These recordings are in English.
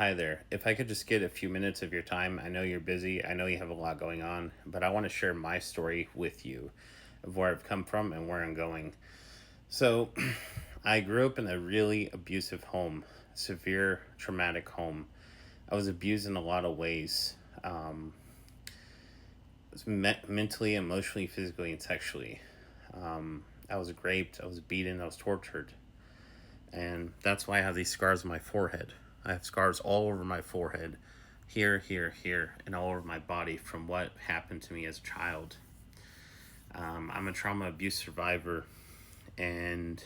Hi there. If I could just get a few minutes of your time, I know you're busy, I know you have a lot going on, but I want to share my story with you of where I've come from and where I'm going. So, I grew up in a really abusive home, severe traumatic home. I was abused in a lot of ways, mentally, emotionally, physically, and sexually. I was raped, I was beaten, I was tortured. And that's why I have these scars on my forehead. I have scars all over my forehead, here, here, here, and all over my body from what happened to me as a child. I'm a trauma abuse survivor, and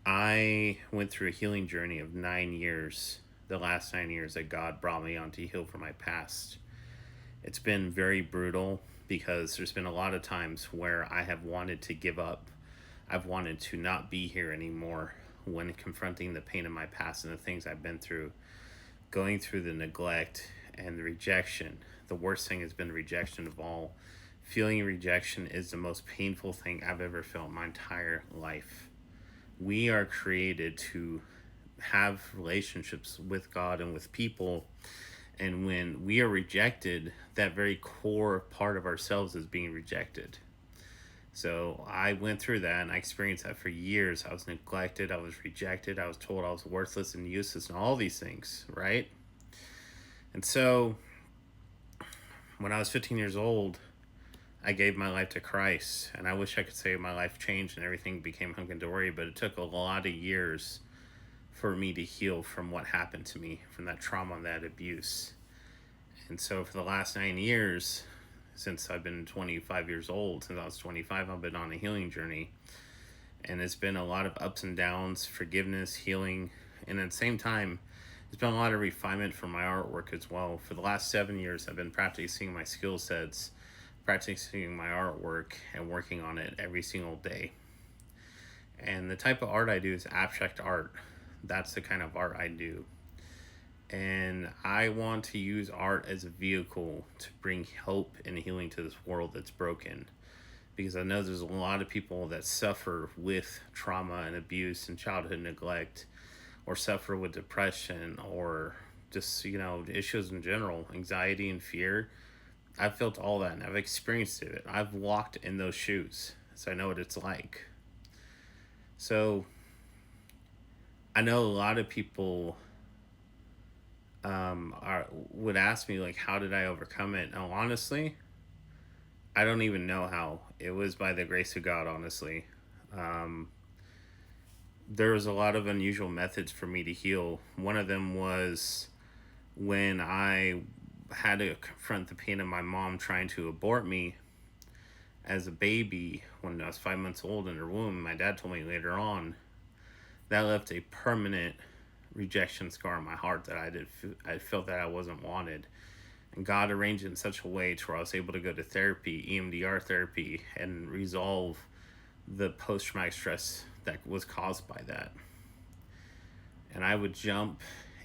I went through a healing journey of 9 years. The last 9 years that God brought me on to heal from my past. It's been very brutal because there's been a lot of times where I have wanted to give up. I've wanted to not be here anymore when confronting the pain of my past and the things I've been through, going through the neglect and the rejection. The worst thing has been rejection of all. Feeling rejection is the most painful thing I've ever felt in my entire life. We are created to have relationships with God and with people. And when we are rejected, that very core part of ourselves is being rejected. So I went through that and I experienced that for years. I was neglected, I was rejected, I was told I was worthless and useless and all these things, right? And so when I was 15 years old, I gave my life to Christ. And I wish I could say my life changed and everything became hunky dory, but it took a lot of years for me to heal from what happened to me, from that trauma and that abuse. And so for the last 9 years, since I've been 25 years old, since I was 25, I've been on a healing journey. And it's been a lot of ups and downs, forgiveness, healing, and at the same time, it's been a lot of refinement for my artwork as well. For the last 7 years, I've been practicing my skill sets, practicing my artwork, and working on it every single day. And the type of art I do is abstract art. That's the kind of art I do. And I want to use art as a vehicle to bring hope and healing to this world that's broken. Because I know there's a lot of people that suffer with trauma and abuse and childhood neglect, or suffer with depression, or just, issues in general, anxiety and fear. I've felt all that and I've experienced it. I've walked in those shoes, so I know what it's like. So I know a lot of people would ask me, like, how did I overcome it? Now, honestly, I don't even know how. It was by the grace of God, honestly. Um, there was a lot of unusual methods for me to heal. One of them was when I had to confront the pain of my mom trying to abort me as a baby when I was 5 months old in her womb. My dad told me later on that left a permanent rejection scar on my heart that I felt that I wasn't wanted. And God arranged it in such a way to where I was able to go to therapy, EMDR therapy, and resolve the post traumatic stress that was caused by that. And I would jump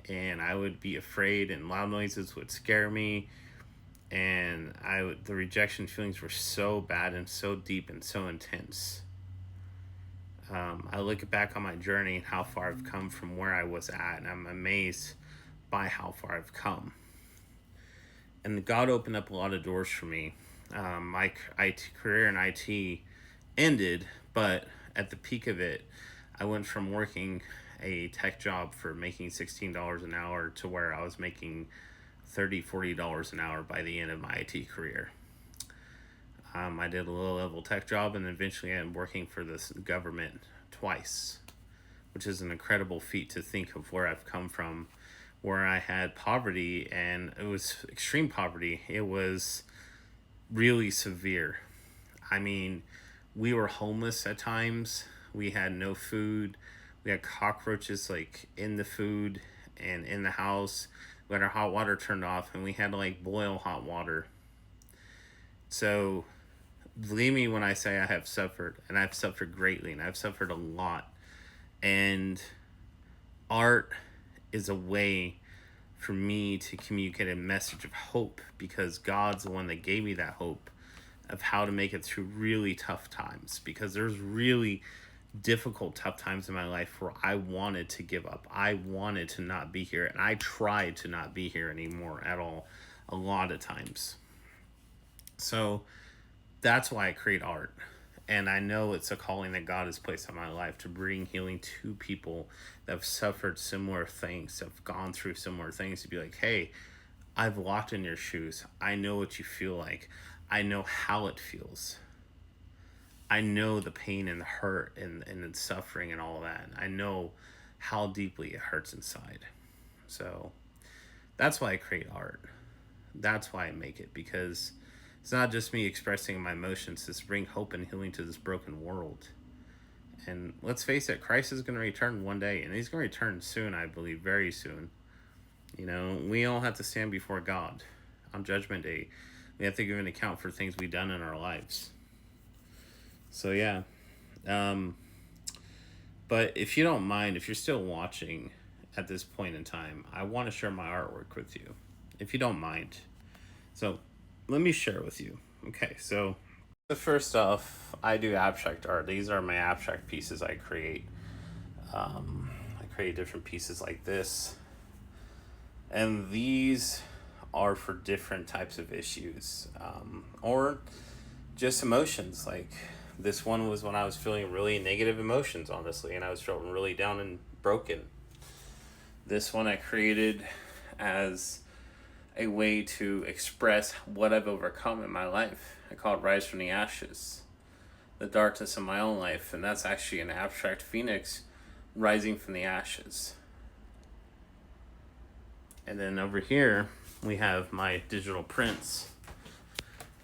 and I would be afraid, and loud noises would scare me. And the rejection feelings were so bad and so deep and so intense. I look back on my journey and how far I've come from where I was at, and I'm amazed by how far I've come. And God opened up a lot of doors for me. My career in IT ended, but at the peak of it, I went from working a tech job for making $16 an hour to where I was making $30, $40 an hour by the end of my IT career. I did a low level tech job, and eventually I'm working for the government twice, which is an incredible feat to think of where I've come from, where I had poverty, and it was extreme poverty. It was really severe. I mean, we were homeless at times. We had no food. We had cockroaches like in the food and in the house. We had our hot water turned off, and we had to like boil hot water. So believe me when I say I have suffered, and I've suffered greatly, and I've suffered a lot. And art is a way for me to communicate a message of hope, because God's the one that gave me that hope of how to make it through really tough times, because there's really difficult, tough times in my life where I wanted to give up. I wanted to not be here, and I tried to not be here anymore at all, a lot of times. So that's why I create art. And I know it's a calling that God has placed on my life to bring healing to people that have suffered similar things, have gone through similar things, to be like, hey, I've walked in your shoes. I know what you feel like. I know how it feels. I know the pain and the hurt and the suffering and all of that. I know how deeply it hurts inside. So that's why I create art. That's why I make it, because it's not just me expressing my emotions, it's to bring hope and healing to this broken world. And let's face it, Christ is going to return one day, and he's going to return soon, I believe, very soon. You know, we all have to stand before God on Judgment Day. We have to give an account for things we've done in our lives. So, yeah. But if you don't mind, if you're still watching at this point in time, I want to share my artwork with you, if you don't mind. So, let me share with you. Okay, so the first off, I do abstract art. These are my abstract pieces I create. I create different pieces like this. And these are for different types of issues, or just emotions. Like this one was when I was feeling really negative emotions, honestly, and I was feeling really down and broken. This one I created as a way to express what I've overcome in my life. I call it Rise from the Ashes, the darkness of my own life, and that's actually an abstract phoenix rising from the ashes. And then over here, we have my digital prints.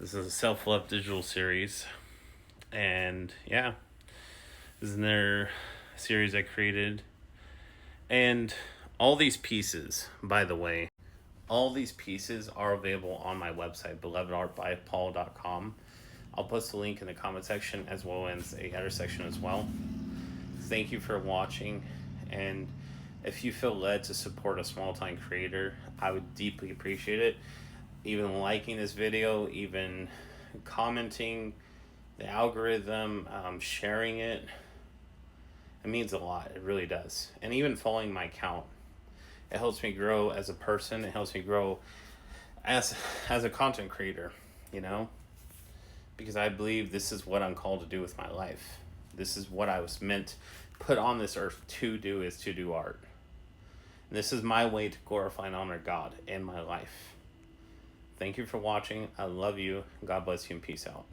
This is a self-love digital series. And yeah, this is another series I created. And all these pieces, by the way, all these pieces are available on my website, belovedartbypaul.com. I'll post a link in the comment section as well as a header section as well. Thank you for watching, and if you feel led to support a small-time creator, I would deeply appreciate it. Even liking this video, even commenting, the algorithm, sharing it, it means a lot. It really does. And even following my account, it helps me grow as a person. It helps me grow as a content creator, you know, because I believe this is what I'm called to do with my life. This is what I was meant put on this earth to do, is to do art. And this is my way to glorify and honor God in my life. Thank you for watching. I love you. God bless you, and peace out.